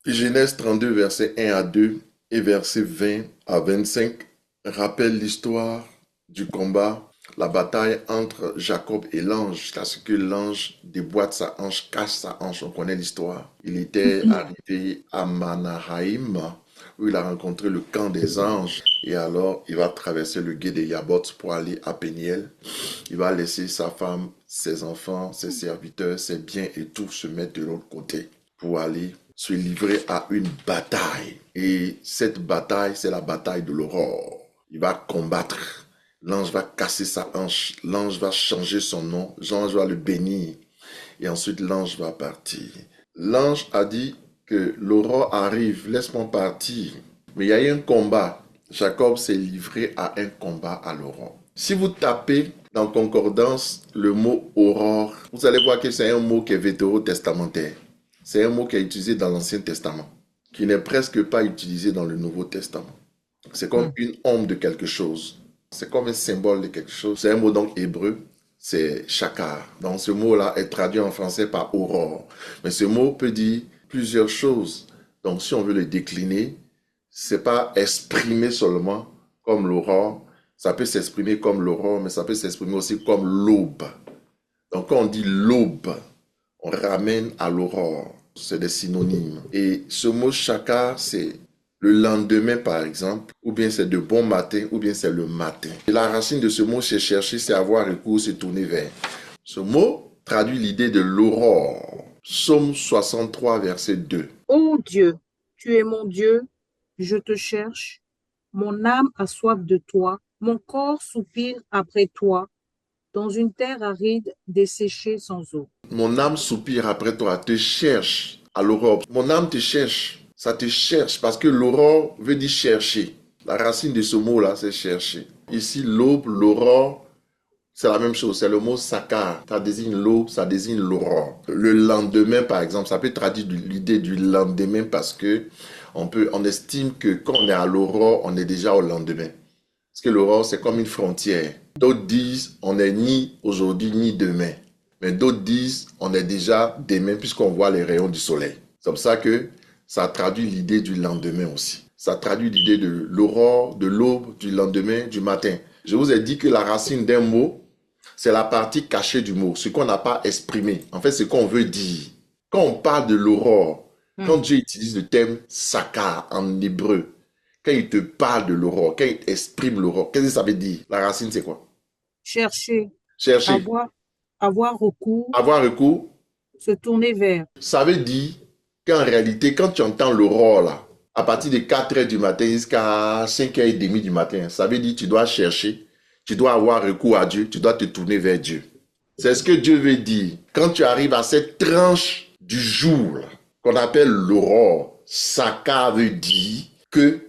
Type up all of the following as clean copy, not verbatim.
Genèse 32, verset 1 à 2 et verset 20 à 25 rappelle l'histoire du combat, la bataille entre Jacob et l'ange, jusqu'à ce que l'ange déboîte sa hanche, cache sa hanche. On connaît l'histoire. Il était arrivé à Manahaïm, où il a rencontré le camp des anges. Et alors, il va traverser le gué des Yabots pour aller à Péniel. Il va laisser sa femme, ses enfants, ses serviteurs, ses biens et tout se mettre de l'autre côté pour aller se livrer à une bataille. Et cette bataille, c'est la bataille de l'aurore. Il va combattre. L'ange va casser sa hanche. L'ange va changer son nom. L'ange va le bénir. Et ensuite, l'ange va partir. L'ange a dit que l'aurore arrive, laisse-moi partir. Mais il y a eu un combat. Jacob s'est livré à un combat à l'aurore. Si vous tapez dans concordance le mot aurore, vous allez voir que c'est un mot qui est vétérotestamentaire. C'est un mot qui est utilisé dans l'Ancien Testament, qui n'est presque pas utilisé dans le Nouveau Testament. C'est comme une ombre de quelque chose. C'est comme un symbole de quelque chose. C'est un mot donc hébreu, c'est shakar. Donc ce mot-là est traduit en français par aurore. Mais ce mot peut dire plusieurs choses. Donc si on veut le décliner, c'est pas exprimer seulement comme l'aurore. Ça peut s'exprimer comme l'aurore, mais ça peut s'exprimer aussi comme l'aube. Donc quand on dit l'aube, on ramène à l'aurore. C'est des synonymes. Et ce mot shakar, c'est le lendemain, par exemple, ou bien c'est de bon matin, ou bien c'est le matin. Et la racine de ce mot, c'est chercher, c'est avoir recours, c'est tourner vers. Ce mot traduit l'idée de l'aurore. Psaume 63, verset 2. Ô Dieu, tu es mon Dieu, je te cherche. Mon âme a soif de toi, mon corps soupire après toi, dans une terre aride, desséchée sans eau. Mon âme soupire après toi, te cherche à l'aurore. Mon âme te cherche, ça te cherche parce que l'aurore veut dire chercher. La racine de ce mot-là, c'est chercher. Ici, l'aube, l'aurore, c'est la même chose. C'est le mot sakar. Ça désigne l'aube, ça désigne l'aurore. Le lendemain, par exemple, ça peut traduire l'idée du lendemain parce que on estime que quand on est à l'aurore, on est déjà au lendemain. Parce que l'aurore, c'est comme une frontière. D'autres disent, on n'est ni aujourd'hui ni demain. Mais d'autres disent, on est déjà demain puisqu'on voit les rayons du soleil. C'est pour ça que ça traduit l'idée du lendemain aussi. Ça traduit l'idée de l'aurore, de l'aube, du lendemain, du matin. Je vous ai dit que la racine d'un mot, c'est la partie cachée du mot, ce qu'on n'a pas exprimé. En fait, ce qu'on veut dire. Quand on parle de l'aurore, quand Dieu utilise le terme sakar en hébreu, quand il te parle de l'aurore, quand il exprime l'aurore, qu'est-ce que ça veut dire? La racine, c'est quoi? Chercher, Chercher. avoir, avoir recours, Avoir recours, se tourner vers. ça veut dire qu'en réalité, quand tu entends l'aurore, là, à partir de 4 heures du matin jusqu'à 5h30 du matin, ça veut dire que tu dois chercher, tu dois avoir recours à Dieu, tu dois te tourner vers Dieu. C'est ce que Dieu veut dire. Quand tu arrives à cette tranche du jour, là, qu'on appelle l'aurore, Saka veut dire que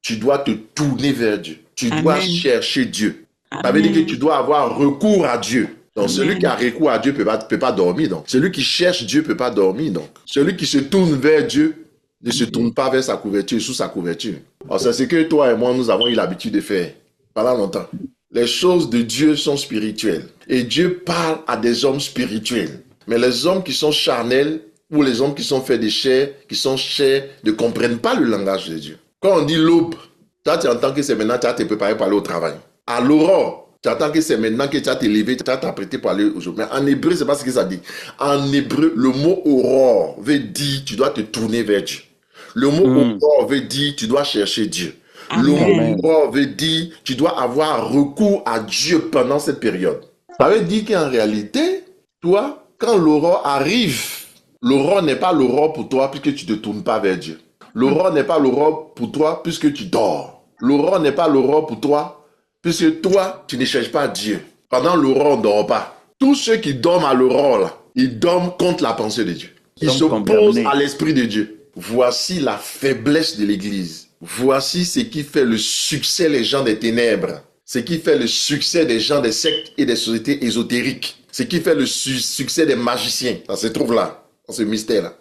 tu dois te tourner vers Dieu. Tu dois Amen. chercher Dieu. Ça veut dire que tu dois avoir recours à Dieu. Donc, celui qui a recours à Dieu peut pas dormir. Donc, celui qui cherche Dieu peut pas dormir. Donc, celui qui se tourne vers Dieu ne se tourne pas vers sa couverture, sous sa couverture. Alors, c'est ce que toi et moi, nous avons eu l'habitude de faire pendant longtemps. Les choses de Dieu sont spirituelles. Et Dieu parle à des hommes spirituels. Mais les hommes qui sont charnels ou les hommes qui sont faits de chair, qui sont chers, ne comprennent pas le langage de Dieu. Quand on dit l'aube, toi, tu entends que c'est maintenant que tu as te préparé pour aller au travail. À l'aurore, tu entends que c'est maintenant que tu as te levé, tu as t'apprêté pour aller au jour. Mais en hébreu, c'est pas ce que ça dit. En hébreu, le mot aurore veut dire tu dois te tourner vers Dieu. Le mot aurore veut dire tu dois chercher Dieu. Le mot aurore veut dire tu dois avoir recours à Dieu pendant cette période. Ça veut dire qu'en réalité, toi, quand l'aurore arrive, l'aurore n'est pas l'aurore pour toi puisque tu ne te tournes pas vers Dieu. L'aurore n'est pas l'aurore pour toi puisque tu dors. L'aurore n'est pas l'aurore pour toi puisque toi, tu ne cherches pas Dieu. Pendant l'aurore, on ne dort pas. Tous ceux qui dorment à l'aurore, là, ils dorment contre la pensée de Dieu. Ils s'opposent à l'esprit de Dieu. Voici la faiblesse de l'Église. Voici ce qui fait le succès des gens des ténèbres. Ce qui fait le succès des gens des sectes et des sociétés ésotériques. Ce qui fait le succès des magiciens. Ça se trouve là, dans ce mystère-là.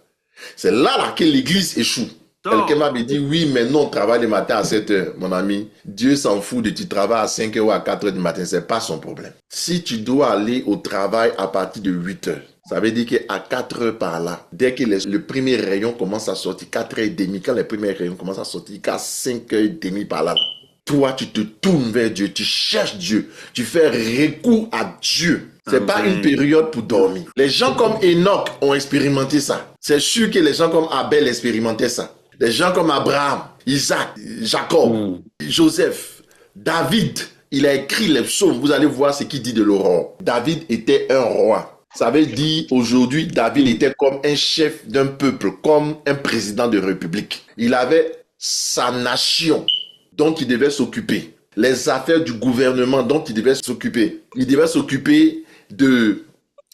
C'est là que l'Église échoue. Quelqu'un m'a dit, oui, mais non, on travaille le matin à 7 heures. Mon ami, Dieu s'en fout de tu travailles à 5 heures ou à 4 heures du matin. C'est pas son problème. Si tu dois aller au travail à partir de 8 heures, Ça veut dire qu'à 4 heures par là, dès que le premier rayon commence à sortir, 4h30, quand les premiers rayons commencent à sortir, qu'à 5h30 par là, toi, tu te tournes vers Dieu, tu cherches Dieu, tu fais recours à Dieu. C'est pas une période pour dormir. Les gens comme Enoch ont expérimenté ça. C'est sûr que les gens comme Abel expérimentaient ça. Les gens comme Abraham, Isaac, Jacob, Joseph, David, il a écrit les psaumes. Vous allez voir ce qu'il dit de l'aurore. David était un roi. Ça veut dire aujourd'hui, David était comme un chef d'un peuple, comme un président de république. Il avait sa nation dont il devait s'occuper. Les affaires du gouvernement dont il devait s'occuper. Il devait s'occuper de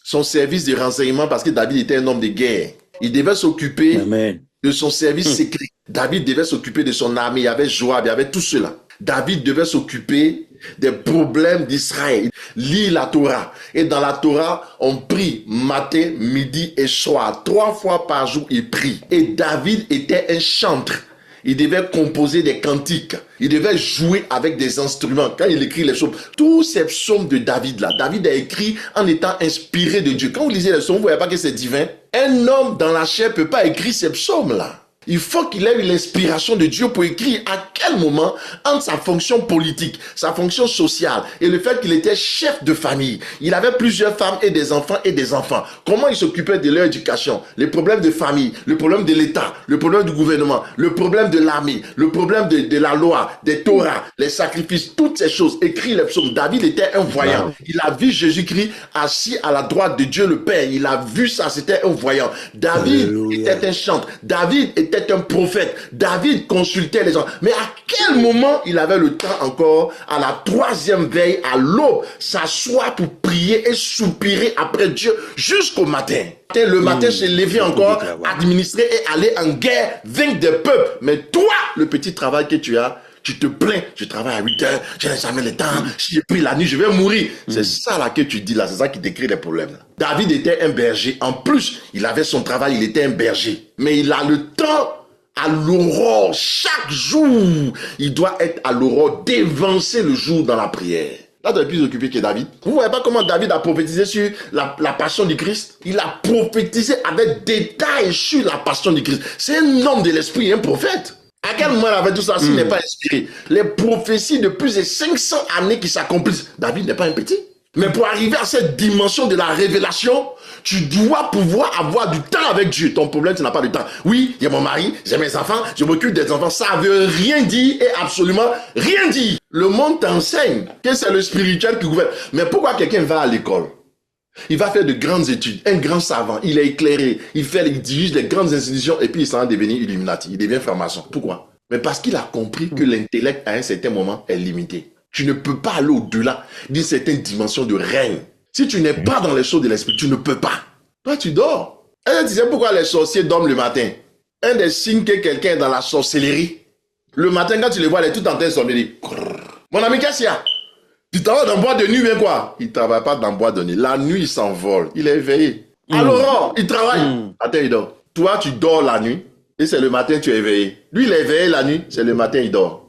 son service de renseignement parce que David était un homme de guerre. Il devait s'occuper de son service secret. David devait s'occuper de son armée. Il y avait Joab, il y avait tout cela. David devait s'occuper des problèmes d'Israël. Lit la Torah. Et dans la Torah, on prie matin, midi et soir. 3 fois par jour, il prie. Et David était un chantre. Il devait composer des cantiques. Il devait jouer avec des instruments. Quand il écrit les psaumes, tous ces psaumes de David là, David a écrit en étant inspiré de Dieu. Quand vous lisez les psaumes, vous ne voyez pas que c'est divin. Un homme dans la chair ne peut pas écrire ces psaumes là. Il faut qu'il ait eu l'inspiration de Dieu pour écrire à quel moment, entre sa fonction politique, sa fonction sociale et le fait qu'il était chef de famille. Il avait plusieurs femmes et des enfants et des enfants. Comment il s'occupait de leur éducation? Les problèmes de famille, le problème de l'État, le problème du gouvernement, le problème de l'armée, le problème de la loi, des Torahs, les sacrifices, toutes ces choses. Écrit les psaumes. David était un voyant. Il a vu Jésus-Christ assis à la droite de Dieu le Père. Il a vu ça, c'était un voyant. David était un chantre. David était un prophète. David consultait les gens. Mais à quel moment il avait le temps encore, à la 3e veille, à l'aube, s'asseoir pour prier et soupirer après Dieu jusqu'au matin? Le matin, se lever encore, administrer et aller en guerre, vaincre des peuples. Mais toi, le petit travail que tu as, tu te plains, je travaille à 8 heures, je n'ai jamais le temps, si j'ai pris la nuit, je vais mourir. C'est ça là que tu dis là, c'est ça qui décrit les problèmes. Là. David était un berger. En plus, il avait son travail, il était un berger. Mais il a le temps à l'aurore, chaque jour, il doit être à l'aurore, dévancer le jour dans la prière. Là, tu es plus occupé que David. Vous ne voyez pas comment David a prophétisé sur la passion du Christ? Il a prophétisé avec détail sur la passion du Christ. C'est un homme de l'esprit, un prophète. À quel moment il avait tout ça s'il n'est pas inspiré? Les prophéties de plus de 500 années qui s'accomplissent. David n'est pas un petit. Mais pour arriver à cette dimension de la révélation, tu dois pouvoir avoir du temps avec Dieu. Ton problème, tu n'as pas de temps. Oui, il y a mon mari, j'ai mes enfants, je m'occupe des enfants. Ça veut rien dire et absolument rien dire. Le monde t'enseigne que c'est le spirituel qui gouverne. Mais pourquoi quelqu'un va à l'école? Il va faire de grandes études, un grand savant, il est éclairé, il dirige des grandes institutions et puis il s'en va devenir Illuminati, il devient franc-maçon. Pourquoi? Mais parce qu'il a compris que l'intellect à un certain moment est limité. Tu ne peux pas aller au-delà d'une certaine dimension de règne. Si tu n'es pas dans les choses de l'esprit, tu ne peux pas. Toi, tu dors. Et tu sais pourquoi les sorciers dorment le matin? Un des signes que quelqu'un est dans la sorcellerie. Le matin, quand tu le vois, il est tout en train de sommeiller. Mon ami, qu'est-ce qu'il y a? Tu travailles dans le bois de nuit, mais quoi? Il ne travaille pas dans le bois de nuit. La nuit, il s'envole. Il est éveillé. À l'aurore, il travaille. Attends, il dort. Toi, tu dors la nuit. Et c'est le matin, tu es éveillé. Lui, il est éveillé la nuit. C'est le matin, il dort.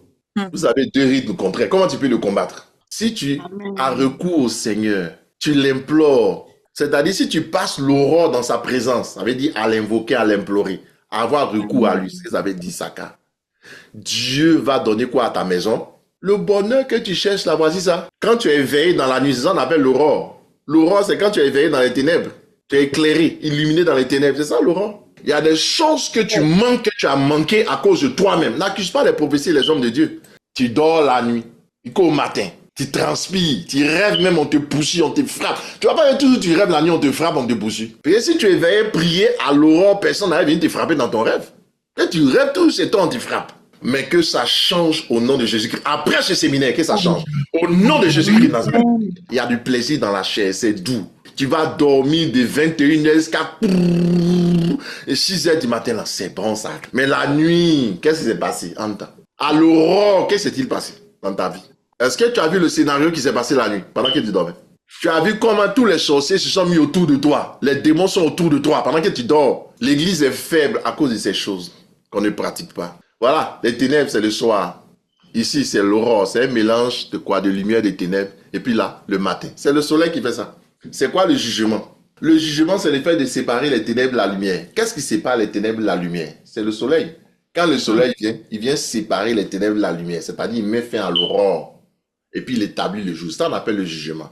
Vous avez deux rythmes contraires. Comment tu peux le combattre? Si tu as recours au Seigneur, tu l'implores. C'est-à-dire, si tu passes l'aurore dans sa présence, ça veut dire à l'invoquer, à l'implorer, à avoir recours à lui. C'est ce que ça veut dire, Saka. Dieu va donner quoi à ta maison? Le bonheur que tu cherches là, voici ça. Quand tu es éveillé dans la nuit, c'est ça qu'on appelle l'aurore. L'aurore, c'est quand tu es éveillé dans les ténèbres. Tu es éclairé, illuminé dans les ténèbres. C'est ça l'aurore. Il y a des choses que tu manques, que tu as manqué à cause de toi-même. N'accuse pas les prophéties, les hommes de Dieu. Tu dors la nuit, au matin, tu transpires, tu rêves même, on te pousse, on te frappe. Tu vas pas toujours, tu rêves la nuit, on te frappe, on te pousse. Et si tu es éveillé, prier à l'aurore, personne n'arrive venir te frapper dans ton rêve. Et tu rêves tout, c'est toi, on te frappe. Mais que ça change au nom de Jésus-Christ. Après ce séminaire, que ça change. Au nom de Jésus-Christ, il y a du plaisir dans la chair, c'est doux. Tu vas dormir de 21h jusqu'à 6h du matin, là, c'est bon ça. Mais la nuit, qu'est-ce qui s'est passé en temps? À l'aurore, qu'est-ce qui s'est passé dans ta vie? Est-ce que tu as vu le scénario qui s'est passé la nuit, pendant que tu dormais? Tu as vu comment tous les sorciers se sont mis autour de toi. Les démons sont autour de toi pendant que tu dors. L'église est faible à cause de ces choses qu'on ne pratique pas. Voilà, les ténèbres, c'est le soir. Ici, c'est l'aurore. C'est un mélange de quoi? De lumière, de ténèbres. Et puis là, le matin. C'est le soleil qui fait ça. C'est quoi le jugement? Le jugement, c'est le fait de séparer les ténèbres de la lumière. Qu'est-ce qui sépare les ténèbres de la lumière? C'est le soleil. Quand le soleil vient, il vient séparer les ténèbres de la lumière. C'est-à-dire, il met fin à l'aurore. Et puis, il établit le jour. Ça, on appelle le jugement.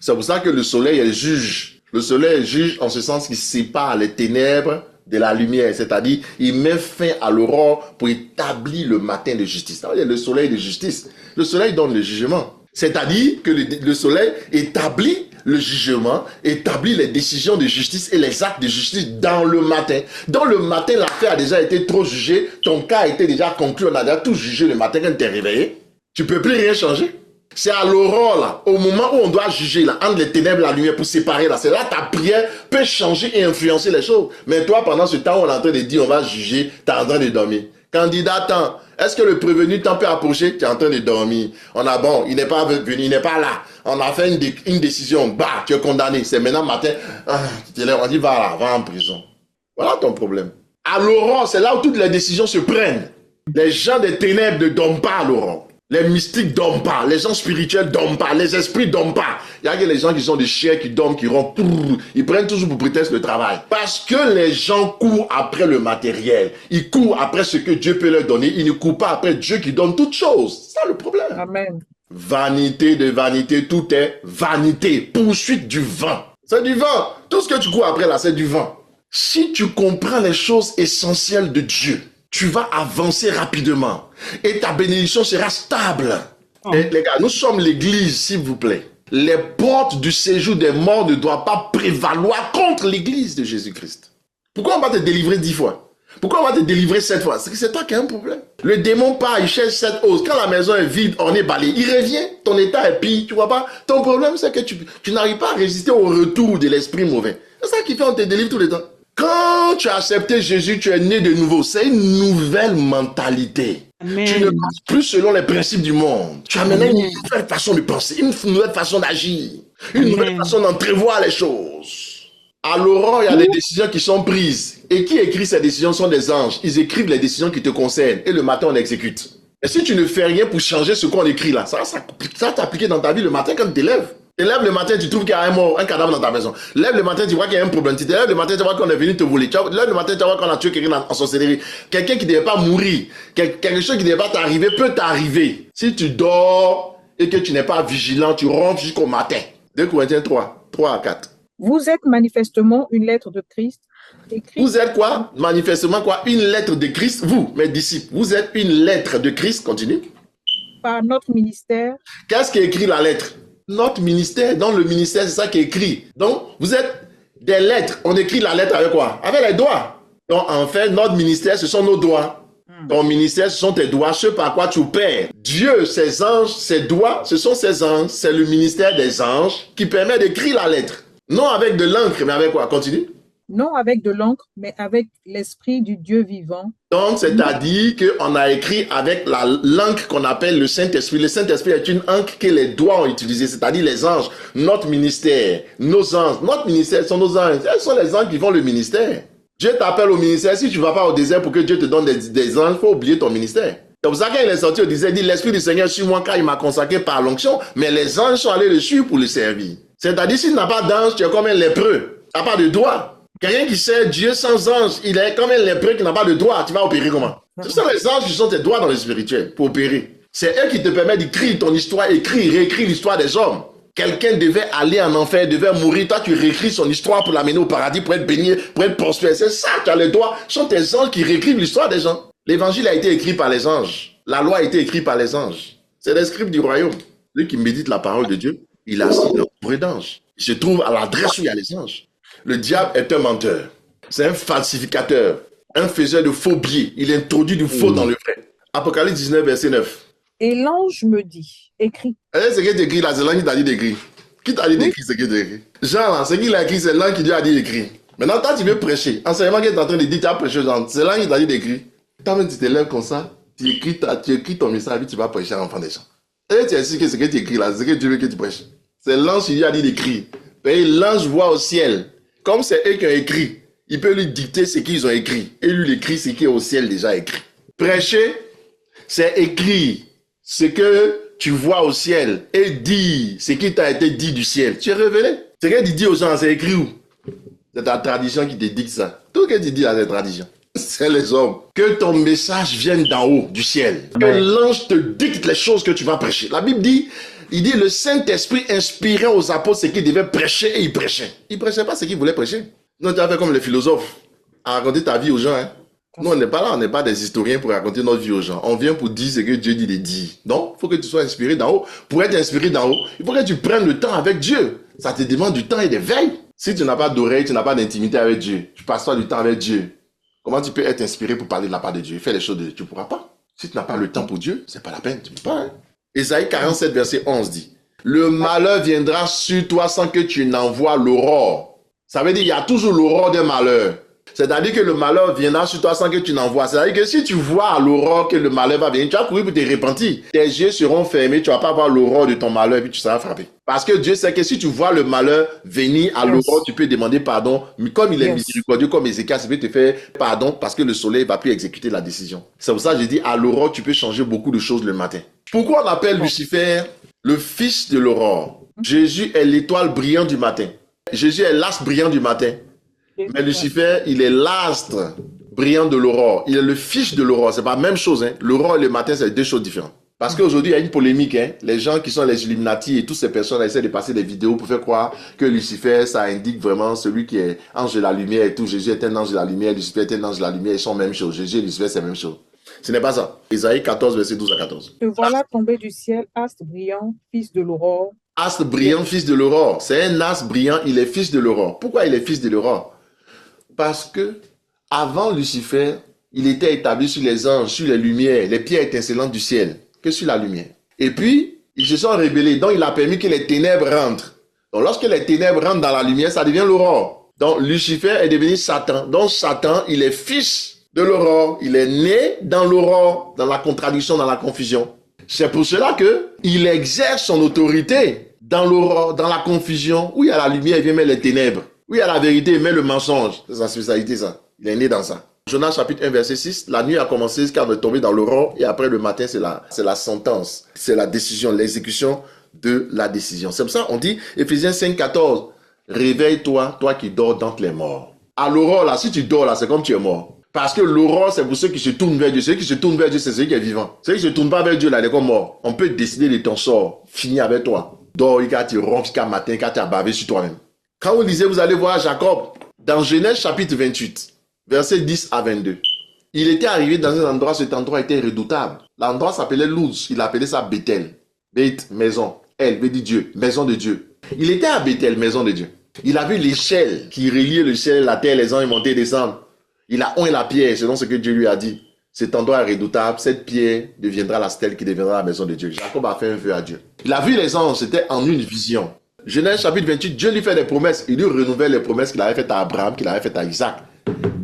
C'est pour ça que le soleil est juge. Le soleil est juge en ce sens qu'il sépare les ténèbres de la lumière. C'est-à-dire, il met fin à l'aurore pour établir le matin de justice. Ça veut dire le soleil de justice. Le soleil donne le jugement. C'est-à-dire que le soleil établit le jugement, établit les décisions de justice et les actes de justice dans le matin. Dans le matin, l'affaire a déjà été trop jugée, ton cas a été déjà conclu, on a déjà tout jugé le matin quand tu es réveillé. Tu ne peux plus rien changer. C'est à l'aurore, là, au moment où on doit juger, là, entre les ténèbres et la lumière pour séparer, là, c'est là ta prière peut changer et influencer les choses. Mais toi, pendant ce temps où on est en train de dire on va juger, tu es en train de dormir. Candidat, attends, est-ce que le prévenu t'en peut approcher? Tu es en train de dormir. On a bon, il n'est pas venu, il n'est pas là. On a fait une décision, bah, tu es condamné. C'est maintenant matin, on dit va en prison. Voilà ton problème. À l'aurore, c'est là où toutes les décisions se prennent. Les gens des ténèbres ne dorment pas à l'aurore. Les mystiques dorment pas, les gens spirituels dorment pas, les esprits dorment pas. Il y a que les gens qui sont des chiens qui dorment, qui rompent, ils prennent toujours pour prétexte le travail. Parce que les gens courent après le matériel, ils courent après ce que Dieu peut leur donner, ils ne courent pas après Dieu qui donne toutes choses. C'est ça le problème. Amen. Vanité de vanité, tout est vanité, poursuite du vent. C'est du vent. Tout ce que tu cours après là, c'est du vent. Si tu comprends les choses essentielles de Dieu, tu vas avancer rapidement et ta bénédiction sera stable. Et les gars, nous sommes l'église, s'il vous plaît. Les portes du séjour des morts ne doivent pas prévaloir contre l'église de Jésus-Christ. Pourquoi on va te délivrer 10 fois? Pourquoi on va te délivrer 7 fois? C'est que c'est toi qui as un problème. Le démon part, il cherche cette hausse. Quand la maison est vide, on est balayé. Il revient, ton état est pire, tu vois pas? Ton problème, c'est que tu n'arrives pas à résister au retour de l'esprit mauvais. C'est ça qui fait qu'on te délivre tout le temps. Quand tu as accepté Jésus, tu es né de nouveau. C'est une nouvelle mentalité. Amen. Tu ne penses plus selon les principes du monde. Tu as maintenant une nouvelle façon de penser, une nouvelle façon d'agir, une nouvelle façon d'entrevoir les choses. À l'aurore, il y a des décisions qui sont prises. Et qui écrit ces décisions sont des anges. Ils écrivent les décisions qui te concernent. Et le matin, on exécute. Et si tu ne fais rien pour changer ce qu'on écrit là, ça va t'appliquer dans ta vie le matin quand tu te lèves. Tu te lèves le matin, tu trouves qu'il y a un cadavre dans ta maison. Lève le matin, tu vois qu'il y a un problème. Tu te lèves le matin, tu vois qu'on est venu te voler. Tu lèves le matin, tu vois qu'on a tué quelqu'un en sorcellerie. Quelqu'un qui ne devait pas mourir, quelque chose qui ne devait pas t'arriver, peut t'arriver. Si tu dors et que tu n'es pas vigilant, tu rentres jusqu'au matin. 2 Corinthiens 3 à 4. Vous êtes manifestement une lettre de Christ. Vous êtes quoi? Manifestement quoi? Une lettre de Christ. Vous, mes disciples, vous êtes une lettre de Christ. Continue. Par notre ministère. Qu'est-ce qui écrit la lettre? Notre ministère. Dans le ministère, c'est ça qui est écrit. Donc, vous êtes des lettres. On écrit la lettre avec quoi? Avec les doigts. Donc, en fait, notre ministère, ce sont nos doigts. Ton ministère, ce sont tes doigts, ce par quoi tu opères. Dieu, ses anges, ses doigts, ce sont ses anges. C'est le ministère des anges qui permet d'écrire la lettre. Non avec de l'encre, mais avec quoi? Continue. Non avec de l'encre, mais avec l'esprit du Dieu vivant. Donc, c'est-à-dire qu'on a écrit avec l'encre qu'on appelle le Saint-Esprit. Le Saint-Esprit est une encre que les doigts ont utilisée, c'est-à-dire les anges. Notre ministère, nos anges. Notre ministère sont nos anges. Ce sont les anges qui font le ministère. Dieu t'appelle au ministère. Si tu ne vas pas au désert pour que Dieu te donne des anges, il faut oublier ton ministère. C'est pour ça qu'il est sorti au désert, il dit l'Esprit du Seigneur sur moi car il m'a consacré par l'onction, mais les anges sont allés le suivre pour le servir. C'est-à-dire, s'il n'a pas d'ange, tu es comme un lépreux. Tu n'as pas de doigt. Quelqu'un qui sert Dieu sans ange, il est comme un lépreux qui n'a pas de doigt. Tu vas opérer comment? Ce sont les anges qui sont tes doigts dans le spirituel pour opérer. C'est eux qui te permettent d'écrire ton histoire, réécrire l'histoire des hommes. Quelqu'un devait aller en enfer, devait mourir. Toi, tu réécris son histoire pour l'amener au paradis, pour être béni, pour être prospère. C'est ça, tu as les doigts. Ce sont tes anges qui réécrivent l'histoire des gens. L'évangile a été écrit par les anges. La loi a été écrite par les anges. C'est les scribes du royaume. Celui qui médite la parole de Dieu, il a assis dans l'ombre d'ange. Il se trouve à l'adresse où il y a les anges. Le diable est un menteur. C'est un falsificateur, un faiseur de faux billets. Il introduit du faux dans le vrai. Apocalypse 19, verset 9. Et l'ange me dit, écris. Ce qui est écrit là, c'est l'ange qui t'a dit d'écrire. Qui t'a dit d'écrire ce qui est écrit? Jean, là, ce qu'il a écrit, c'est l'ange qui lui a dit d'écrire. Maintenant, toi, tu veux prêcher. Enseignement qu'il est en train de dire, tu as prêché aux gens. C'est l'ange qui t'a dit d'écrire. Toi-même, tu te lèves comme ça, tu écris ton message, puis tu vas prêcher à l'enfant des gens. Et tu expliques que ce que tu écris là, c'est ce que Dieu veut que tu prêches. C'est l'ange qui lui a dit d'écrire. Et l'ange voit au ciel. Comme c'est eux qui ont écrit, il peut lui dicter ce qu'ils ont écrit. Et lui écrit ce qui est au ciel déjà écrit. Prêcher, c'est écrire ce que tu vois au ciel et dire ce qui t'a été dit du ciel. Tu es révélé. Ce que tu dis aux gens, c'est écrit où? C'est ta tradition qui te dicte ça. Tout ce que tu dis à cette tradition, c'est les hommes. Que ton message vienne d'en haut, du ciel. Que l'ange te dicte les choses que tu vas prêcher. La Bible dit, il dit, le Saint-Esprit inspirait aux apôtres ce qu'ils devaient prêcher et ils prêchaient. Ils prêchaient pas ce qu'ils voulaient prêcher. Non, tu as fait comme les philosophes, à raconter ta vie aux gens. Hein. Nous, on n'est pas là, on n'est pas des historiens pour raconter notre vie aux gens. On vient pour dire ce que Dieu dit de dire. Donc, il faut que tu sois inspiré d'en haut. Pour être inspiré d'en haut, il faut que tu prennes le temps avec Dieu. Ça te demande du temps et des veilles. Si tu n'as pas d'oreille, tu n'as pas d'intimité avec Dieu, tu passes pas du temps avec Dieu, comment tu peux être inspiré pour parler de la part de Dieu? Faire les choses de Dieu, tu ne pourras pas. Si tu n'as pas le temps pour Dieu, c'est pas la peine, tu ne peux pas. Hein? Ésaïe 47, verset 11 dit, le malheur viendra sur toi sans que tu n'envoies l'aurore. Ça veut dire qu'il y a toujours l'aurore d'un malheur. C'est-à-dire que le malheur viendra sur toi sans que tu n'envoies. C'est-à-dire que si tu vois à l'aurore que le malheur va venir, tu vas courir pour te repentir. Tes yeux seront fermés, tu ne vas pas voir l'aurore de ton malheur et puis tu seras frappé. Parce que Dieu sait que si tu vois le malheur venir à l'aurore, tu peux demander pardon. Mais comme il est miséricordieux, comme Ézéchias, il peut te faire pardon parce que le soleil ne va plus exécuter la décision. C'est pour ça que j'ai dit à l'aurore, tu peux changer beaucoup de choses le matin. Pourquoi on appelle Lucifer le fils de l'aurore? Jésus est l'étoile brillante du matin. Jésus est l'astre brillant du matin. Mais Lucifer, il est l'astre brillant de l'aurore. Il est le fils de l'aurore. C'est pas la même chose. Hein. L'aurore et le matin, c'est deux choses différentes. Parce qu'aujourd'hui, il y a une polémique. Hein. Les gens qui sont les Illuminati et toutes ces personnes essaient de passer des vidéos pour faire croire que Lucifer, ça indique vraiment celui qui est ange de la lumière et tout. Jésus est un ange de la lumière, Lucifer est un ange de la lumière. Ils sont la même chose. Jésus et Lucifer, c'est la même chose. Ce n'est pas ça. Ésaïe 14, verset 12 à 14. Te voilà tombé du ciel, astre brillant, fils de l'aurore. Astre brillant, fils de l'aurore. C'est un astre brillant, il est fils de l'aurore. Pourquoi il est fils de l'aurore? Parce que avant Lucifer, il était établi sur les anges, sur les lumières, les pierres étincelantes du ciel, que sur la lumière. Et puis, ils se sont rebellés, donc il a permis que les ténèbres rentrent. Donc lorsque les ténèbres rentrent dans la lumière, ça devient l'aurore. Donc Lucifer est devenu Satan. Donc Satan, il est fils de l'aurore. Il est né dans l'aurore, dans la contradiction, dans la confusion. C'est pour cela que il exerce son autorité dans l'aurore, dans la confusion, où il y a la lumière, il vient mettre les ténèbres. Où il y a la vérité, il met le mensonge. C'est sa spécialité, ça. Il est né dans ça. Jonas chapitre 1, verset 6. La nuit a commencé jusqu'à tomber dans l'aurore. Et après le matin, c'est la sentence. C'est la décision, l'exécution de la décision. C'est pour ça qu'on dit, Éphésiens 5, 14. Réveille-toi, toi qui dors d'entre les morts. À l'aurore, là, si tu dors, là, c'est comme tu es mort. Parce que l'aurore, c'est pour ceux qui se tournent vers Dieu. Ceux qui se tournent vers Dieu, c'est celui qui est vivant. Ceux qui ne se tournent pas vers Dieu, là, il est comme mort. On peut décider de ton sort. Finir avec toi. Dors, quand tu ronfles, jusqu'à matin, quand tu as bavé sur toi-même. Quand vous lisez, vous allez voir Jacob, dans Genèse chapitre 28, versets 10 à 22. Il était arrivé dans un endroit, cet endroit était redoutable. L'endroit s'appelait Luz, il appelait ça Bethel. Beth, maison. El veut dire Dieu, maison de Dieu. Il était à Bethel, maison de Dieu. Il a vu l'échelle qui reliait le ciel, la terre, les anges montaient et descendent. Il a oint la pierre, selon ce que Dieu lui a dit. Cet endroit est redoutable, cette pierre deviendra la stèle qui deviendra la maison de Dieu. Jacob a fait un vœu à Dieu. Il a vu les anges, c'était en une vision. Genèse chapitre 28, Dieu lui fait des promesses. Il lui renouvelle les promesses qu'il avait faites à Abraham, qu'il avait faites à Isaac.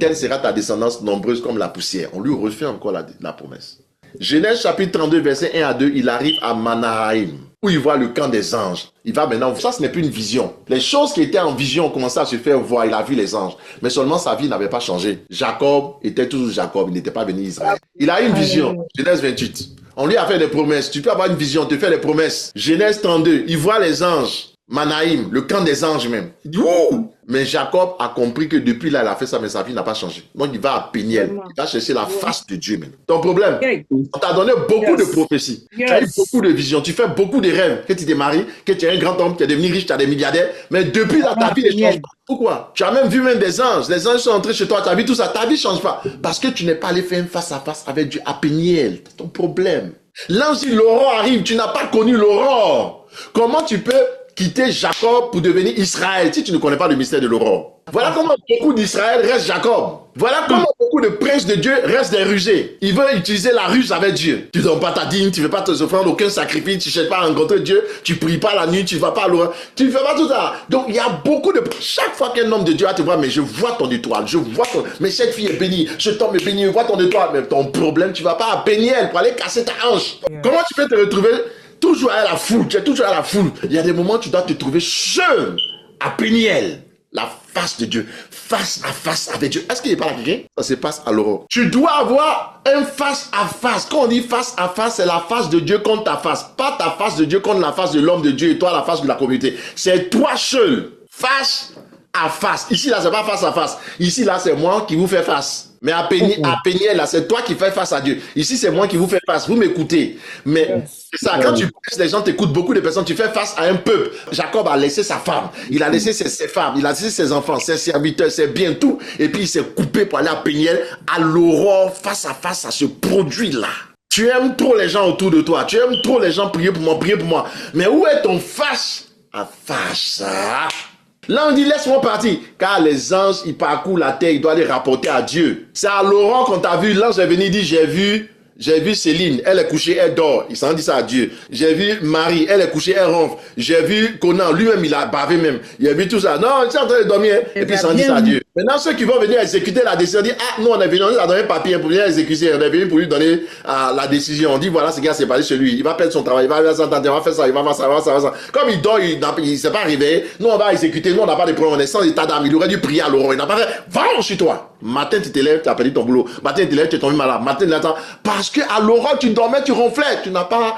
Telle sera ta descendance nombreuse comme la poussière. On lui refait encore la promesse. Genèse chapitre 32, verset 1 à 2, il arrive à Mahanaïm, où il voit le camp des anges. Il va maintenant, ça ce n'est plus une vision. Les choses qui étaient en vision ont commencé à se faire voir. Il a vu les anges. Mais seulement sa vie n'avait pas changé. Jacob était toujours Jacob. Il n'était pas venu Israël. Il a eu une vision. Genèse 28. On lui a fait des promesses. Tu peux avoir une vision, te faire des promesses. Genèse 32, il voit les anges. Manaïm, le camp des anges même. Il dit, ouh! Mais Jacob a compris que depuis là, il a fait ça, mais sa vie n'a pas changé. Donc, il va à Péniel. Il va chercher la face de Dieu même. Ton problème, on t'a donné beaucoup de prophéties. Tu as eu beaucoup de visions. Tu fais beaucoup de rêves. Que tu t'es marié, que tu es un grand homme, que tu es devenu riche, tu as des milliardaires. Mais depuis là, ta vie ne change pas. Pourquoi? Tu as même vu même des anges. Les anges sont entrés chez toi, tu as vu tout ça. Ta vie ne change pas. Parce que tu n'es pas allé faire un face à face avec Dieu à Péniel. C'est ton problème. L'ange dit, l'aurore arrive. Tu n'as pas connu l'aurore. Comment tu peux quitter Jacob pour devenir Israël si tu ne connais pas le mystère de l'aurore? Voilà comment beaucoup d'Israël restent Jacob. Voilà comment beaucoup de princes de Dieu restent des rusés. Ils veulent utiliser la ruse avec Dieu. Tu ne donnes pas ta dîme, tu ne veux pas te offrir aucun sacrifice, tu ne cherches pas à rencontrer Dieu, tu ne pries pas la nuit, tu ne vas pas à l'eau, tu ne fais pas tout ça. Donc il y a beaucoup de... Chaque fois qu'un homme de Dieu va te voir, mais je vois ton étoile, je vois ton... Mais cette fille est bénie, ce homme est béni, je vois ton étoile. Mais ton problème, tu ne vas pas à Péniel pour aller casser ta hanche. Comment tu peux te retrouver toujours à la foule, tu es toujours à la foule. Il y a des moments où tu dois te trouver seul à Péniel. La face de Dieu, face à face avec Dieu. Est-ce qu'il n'est pas là quelqu'un? Ça se passe à l'aurore. Tu dois avoir un face à face. Quand on dit face à face, c'est la face de Dieu contre ta face. Pas ta face de Dieu contre la face de l'homme de Dieu et toi la face de la communauté. C'est toi seul, face à face. Ici, là, c'est pas face à face. Ici, là, c'est moi qui vous fais face. Mais à Péniel, là, c'est toi qui fais face à Dieu. Ici, c'est moi qui vous fais face. Vous m'écoutez. Mais c'est ça, quand tu prêches, les gens t'écoutent, beaucoup de personnes, tu fais face à un peuple. Jacob a laissé sa femme, il a laissé ses femmes, il a laissé ses enfants, ses serviteurs, ses biens, tout. Et puis, il s'est coupé pour aller à Péniel, à l'aurore, face à ce produit-là. Tu aimes trop les gens autour de toi. Tu aimes trop les gens prier pour moi, prier pour moi. Mais où est ton face à face? Là, on dit, laisse-moi partir. Car les anges, ils parcourent la terre, ils doivent les rapporter à Dieu. C'est à l'aurore qu'on t'a vu. L'ange est venu dire, j'ai vu Céline, elle est couchée, elle dort. Il s'en dit ça à Dieu. J'ai vu Marie, elle est couchée, elle ronfle. J'ai vu Conan, lui-même, il a bavé même. Il a vu tout ça. Non, il est en train de dormir. Et puis il s'en dit ça à Dieu. Maintenant, ceux qui vont venir exécuter la décision, disent, ah, nous, on est venu, on a donné un papier pour venir exécuter. On est venu pour lui donner la décision. On dit, voilà, ce gars s'est passé chez lui. Il va perdre son travail, il va s'entendre, il va faire ça, il va faire ça, il va faire ça. Comme il dort, il s'est pas réveillé. Nous, on va exécuter. Nous, on n'a pas de problème. On est sans état d'âme. Il aurait dû prier à l'aurore. Il n'a pas fait. Va chez toi. Matin, tu te lèves, tu as perdu ton boulot. Matin, tu te lèves, tu es tombé malade. Matin, tu attends. Parce que à l'aurore, tu dormais, tu ronflais. Tu n'as pas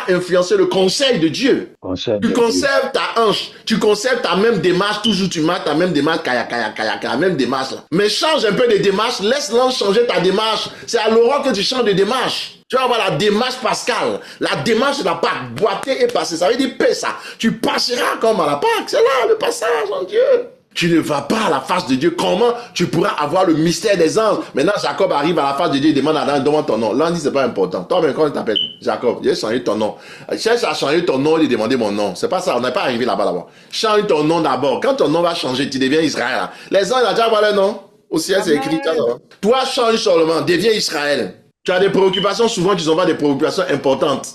influencé le conseil de Dieu. Tu conserves ta hanche. Tu conserves ta même démarche. Toujours, tu marches ta même démarche. La même démarche là. Mais change un peu de démarche. Laisse l'ange changer ta démarche. C'est à l'aurore que tu changes de démarche. Tu vas avoir la démarche pascale. La démarche de la Pâque. Boiter et passer. Ça veut dire paix ça. Tu passeras comme à la Pâque. C'est là le passage en Dieu. Tu ne vas pas à la face de Dieu. Comment tu pourras avoir le mystère des anges? Maintenant, Jacob arrive à la face de Dieu, il demande à Adam, demande ton nom. Là, on dit, c'est pas important. Toi, même quand il t'appelle Jacob, j'ai changé ton nom. Cherche à changer ton nom et demander mon nom. C'est pas ça, on n'est pas arrivé là-bas d'abord. Change ton nom d'abord. Quand ton nom va changer, tu deviens Israël. Les anges, ils ont déjà avoir leur nom. Au ciel, c'est écrit. Toi, change seulement, deviens Israël. Tu as des préoccupations, souvent, qui sont pas des préoccupations importantes,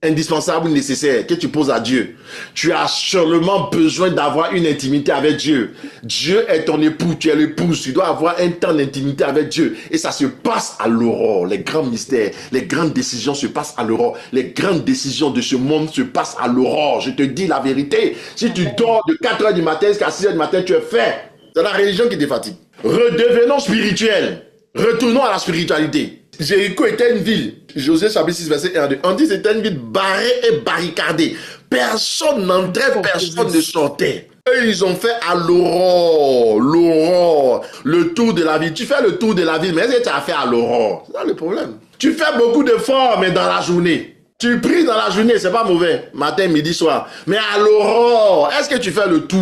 indispensables ou nécessaires, que tu poses à Dieu. Tu as seulement besoin d'avoir une intimité avec Dieu. Dieu est ton époux, tu es l'épouse, tu dois avoir un temps d'intimité avec Dieu. Et ça se passe à l'aurore. Les grands mystères, les grandes décisions se passent à l'aurore. Les grandes décisions de ce monde se passent à l'aurore. Je te dis la vérité. Si tu dors de 4 heures du matin jusqu'à 6 heures du matin, tu es fait. C'est la religion qui te fatigue. Redevenons spirituels. Retournons à la spiritualité. Jéricho était une ville. Josué chapitre 6 verset 1 à 2. On dit que c'était une ville barrée et barricadée. Personne n'entrait, personne ne sortait. Eux, ils ont fait à l'aurore, le tour de la ville. Tu fais le tour de la ville, mais est-ce que tu as fait à l'aurore? C'est ça le problème. Tu fais beaucoup d'efforts, mais dans la journée. Tu pries dans la journée, c'est pas mauvais. Matin, midi, soir. Mais à l'aurore, est-ce que tu fais le tour?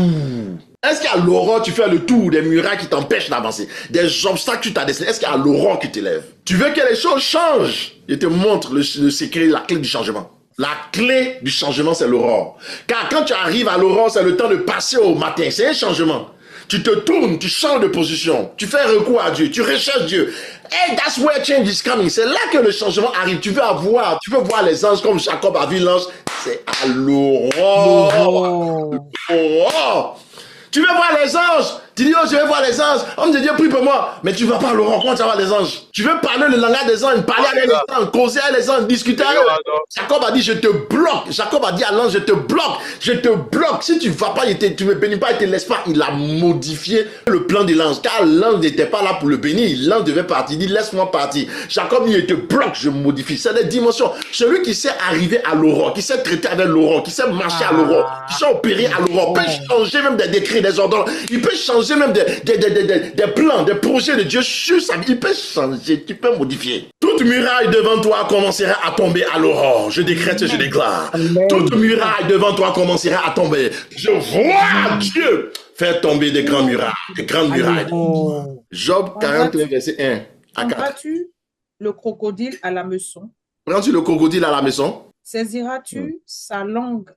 Est-ce qu'à l'aurore, tu fais le tour des murailles qui t'empêchent d'avancer? Des obstacles que tu t'as dessinés? Est-ce qu'à l'aurore que tu lèves? Tu veux que les choses changent? Je te montre le secret, la clé du changement. La clé du changement, c'est l'aurore. Car quand tu arrives à l'aurore, c'est le temps de passer au matin. C'est un changement. Tu te tournes, tu changes de position. Tu fais recours à Dieu. Tu recherches Dieu. Hey, that's where change is coming. C'est là que le changement arrive. Tu veux voir les anges comme Jacob a vu l'ange. C'est à l'aurore. Tu veux voir les anges? Tu dis, oh, je vais voir les anges. Homme de Dieu, prie pour moi. Mais tu ne vas pas à l'aurore. Comment tu vas voir les anges? Tu veux parler le langage des anges, parler avec les anges, causer avec les anges, discuter avec eux. Jacob a dit, je te bloque. Jacob a dit à l'ange, je te bloque. Je te bloque. Si tu ne vas pas, tu ne me bénis pas, il ne te laisse pas. Il a modifié le plan de l'ange. Car l'ange n'était pas là pour le bénir. L'ange devait partir. Il dit, laisse-moi partir. Jacob dit, je te bloque, je modifie. C'est des dimensions. Celui qui sait arriver à l'aurore, qui sait traiter avec l'aurore, qui sait marcher à l'aurore, qui sait opérer à l'aurore, peut changer même des décrets, des ordres. Il peut changer même des plans, des projets de Dieu sur sa vie. Il peut changer, tu peux modifier. Toute muraille devant toi commencera à tomber à l'aurore. Je décrète et je déclare. Amen. Toute muraille devant toi commencera à tomber. Je vois Dieu faire tomber des grandes murailles. Des grandes murailles. Job 41, verset 1 à 4. Prendras-tu le crocodile à la meçon? Prends-tu le crocodile à la maison? Saisiras-tu sa langue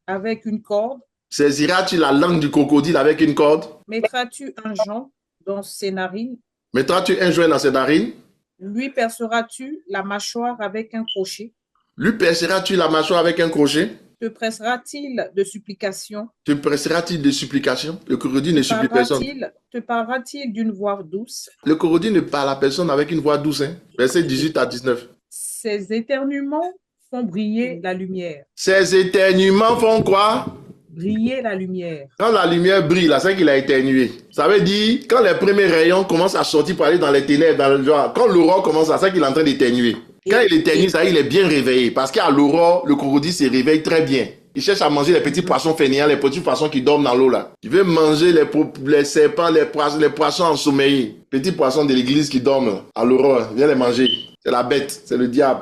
avec une corde? Saisiras-tu la langue du crocodile avec une corde? Mettras-tu un joint dans ses narines? Mettras-tu un joint dans ses narines? Lui perceras-tu la mâchoire avec un crochet? Lui perceras-tu la mâchoire avec un crochet? Te pressera-t-il de supplication? Te pressera-t-il de supplication? Le crocodile ne supplie personne. Te parlera-t-il d'une voix douce? Le crocodile ne parle à personne avec une voix douce. Verset 18 à 19. Ses éternuements font briller la lumière. Ses éternuements font quoi? Briller la lumière. Quand la lumière brille, là, c'est qu'il a éternué. Ça veut dire, quand les premiers rayons commencent à sortir pour aller dans les ténèbres, quand l'aurore commence, c'est qu'il est en train d'éternuer. Quand il éternue, ça, il est bien réveillé. Parce qu'à l'aurore, le crocodile se réveille très bien. Il cherche à manger les petits poissons fainéants, les petits poissons qui dorment dans l'eau là. Il veut manger les serpents, les poissons ensommeillés. Petits poissons de l'église qui dorment à l'aurore. Viens les manger. C'est la bête, c'est le diable.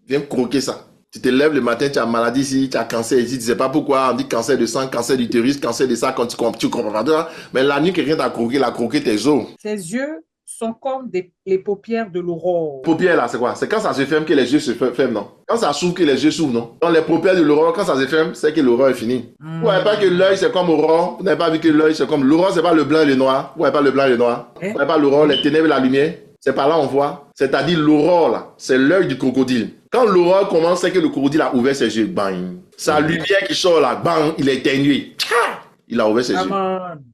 Viens croquer ça. Tu te lèves le matin, tu as maladie ici, tu as cancer ici, tu ne sais pas pourquoi. On dit cancer de sang, cancer d'utérus, cancer de ça, quand tu comprends pas. Mais la nuit, quelqu'un t'a croqué, il a croqué tes os. Ses yeux sont comme les paupières de l'aurore. Paupières là, c'est quoi? C'est quand ça se ferme que les yeux se ferment, non? Quand ça s'ouvre que les yeux s'ouvrent, non? Dans les paupières de l'aurore, quand ça se ferme, c'est que l'aurore est finie. Vous voyez pas que l'œil c'est comme aurore? Vous n'avez pas vu que l'œil c'est comme... L'aurore c'est pas le blanc et le noir. Vous voyez pas le blanc et le noir? Vous voyez pas l'aurore, les ténèbres et la lumière? C'est par là on voit. C'est-à-dire l'aurore là, c'est l'œil du crocodile. Quand l'aurore commence, c'est que le crocodile a ouvert ses yeux. Bang. Sa lumière qui sort là, bang, il est éteigné. Il a ouvert ses yeux.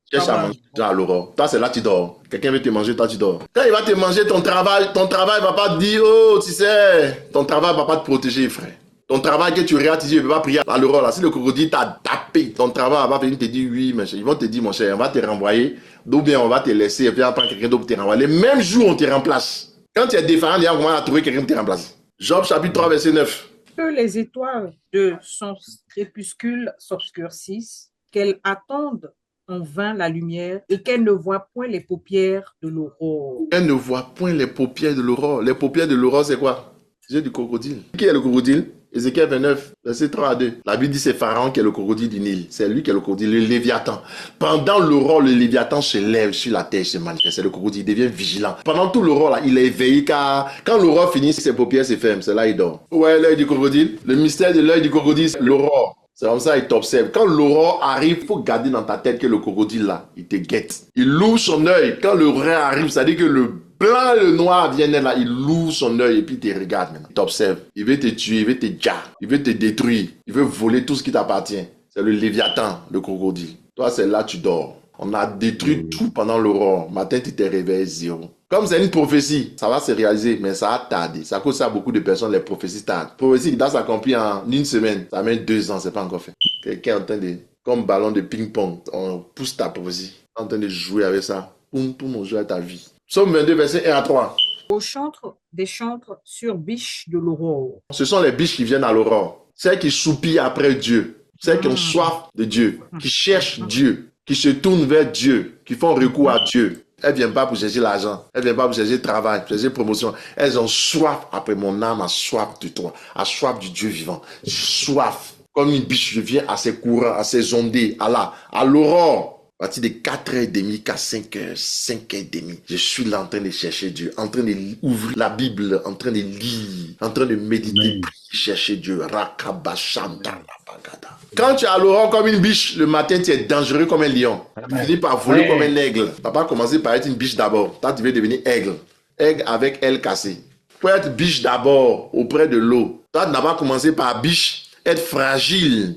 Cherche à manger à l'aurore. Toi, c'est là tu dors. Quelqu'un veut te manger, toi tu dors. Quand il va te manger, ton travail va pas te dire, oh, tu sais, ton travail va pas te protéger, frère. Ton travail que tu regardes, tu dis, je ne peux pas prier à l'aurore là. Si le crocodile t'a tapé, ton travail va venir te dire, oui, mais ils vont te dire, mon cher, on va te renvoyer. Ou bien on va te laisser et puis après quelqu'un d'autre te renvoyer. Les mêmes jours, on te remplace. Quand tu es défaillant, on va trouver quelqu'un qui te remplace. Job chapitre 3, verset 9. Que les étoiles de son crépuscule s'obscurcissent, qu'elles attendent en vain la lumière et qu'elles ne voient point les paupières de l'aurore. Elle ne voit point les paupières de l'aurore. Les paupières de l'aurore, c'est quoi? C'est du crocodile. Qui est le crocodile? Ézéchiel 29, verset 3 à 2. La Bible dit c'est Pharaon qui est le crocodile du Nil. C'est lui qui est le crocodile, le Léviathan. Pendant l'aurore, le Léviathan se lève sur la terre, se manifeste. C'est le crocodile, il devient vigilant. Pendant tout l'aurore, là, il est éveillé car quand l'aurore finit, ses paupières se ferment. C'est là il dort. Ouais, l'œil du crocodile. Le mystère de l'œil du crocodile, c'est l'aurore. C'est comme ça, il t'observe. Quand l'aurore arrive, il faut garder dans ta tête que le crocodile, là, il te guette. Il ouvre son œil. Quand l'aurore arrive, ça veut dire que le blanc et le noir viennent là. Il ouvre son œil et puis il te regarde maintenant. Il t'observe. Il veut te tuer, il veut te jar. Il veut te détruire. Il veut voler tout ce qui t'appartient. C'est le Léviathan, le crocodile. Toi, c'est là tu dors. On a détruit tout pendant l'aurore. Matin, tu t'es réveillé zéro. Comme c'est une prophétie, ça va se réaliser, mais ça a tardé. Ça cause ça beaucoup de personnes, les prophéties tardent. Prophétie qui doit s'accomplir en une semaine, ça met 2 ans, c'est pas encore fait. Quelqu'un est en train de, comme ballon de ping-pong, on pousse ta prophétie, en train de jouer avec ça. Poum, poum, on joue à ta vie. Psaume 22, verset 1 à 3. Au chantre des chantres sur biche de l'aurore. Ce sont les biches qui viennent à l'aurore. Celles qui soupirent après Dieu. Celles qui ont soif de Dieu. Qui cherchent Dieu. Qui se tournent vers Dieu. Qui font recours à Dieu. Elles ne viennent pas pour chercher l'argent. Elles ne viennent pas pour chercher le travail, pour chercher promotion. Elles ont soif après mon âme, a soif de toi, a soif du Dieu vivant. Soif. Comme une biche, je viens à ses courants, à ses ondées, à l'aurore. À partir de 4h30 qu'à 5h, 5h30, je suis là en train de chercher Dieu, en train d'ouvrir la Bible, en train de lire, en train de méditer, chercher Dieu. Rakabashanta la bagada. Quand tu es à l'aurore comme une biche, le matin tu es dangereux comme un lion. Tu finis par voler comme un aigle. Papa a commencé par être une biche d'abord. Toi tu veux devenir aigle. Aigle avec aile cassée. Pour être biche d'abord auprès de l'eau. Toi tu n'as pas commencé par biche, être fragile.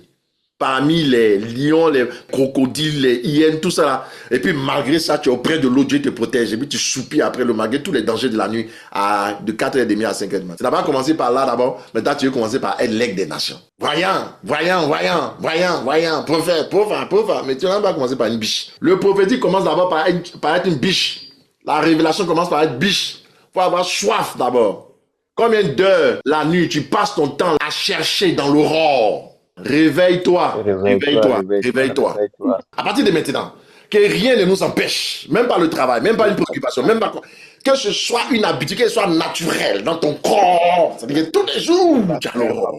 Parmi les lions, les crocodiles, les hyènes, tout ça là. Et puis malgré ça, tu es auprès de l'eau, Dieu te protège. Et puis tu soupires après le malgré tous les dangers de la nuit de 4h30 à 5h du matin. Tu n'as pas commencé par là d'abord, mais toi tu veux commencer par être l'aigle des nations. Voyant, prophète, mais tu n'as pas commencé par une biche. Le prophétique commence d'abord par être une biche. La révélation commence par être biche. Il faut avoir soif d'abord. Combien d'heures la nuit tu passes ton temps à chercher dans l'aurore? Réveille-toi. À partir de maintenant, que rien ne nous empêche, même pas le travail, même pas une préoccupation, même pas quoi, que ce soit une habitude, que ce soit naturel dans ton corps. C'est-à-dire que tous les jours, tu as l'aurore.